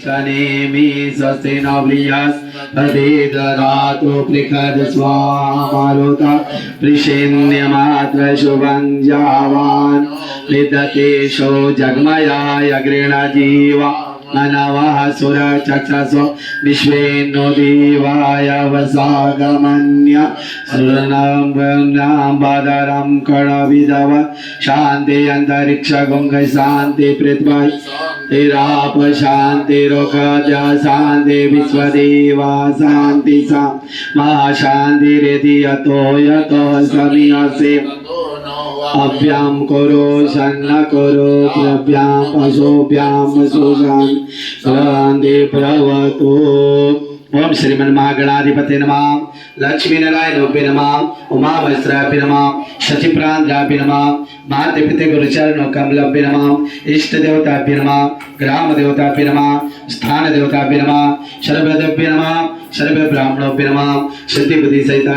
शनेमि स्वस्ति न बृहस्पति ददातु पृखद स्वामारुता पृषेण्यमात्र शुभं जावान् विदतेषो जगमयाय गृणजीवा मनवः सुरचक्षसो विश्वेन्नो देवाय वसागमन्य सुरनां बादरं कणविदव शान्ति अंतरिक्ष गुंग शान्ति पृथ्वी तिराप शान्ति रोकज शान्ति विश्वदेवा शान्ति सा महाशान्ति रेति यतो समीयसे अभ्यां करो शन्न करो प्रभ्यां पशुभ्यां सुशान शांति प्रवतो। ओम श्रीमन्महागणाधिपते नमः। लक्ष्मी नारायणाय नमः। उमा वस्त्राभ्य नमः। शचिप्रांताभ्य नमः। माते पिते गुरुचरणों कमलाभ्य नमः। इष्ट देवताभ्य नमः। ग्राम देवताभ्य नमः। स्थान देवताभ्य नमः। सर्वदेवताभ्य नमः। सर्व ब्राह्मणोभ्य नमः। सिद्धि बुद्धि सहिताय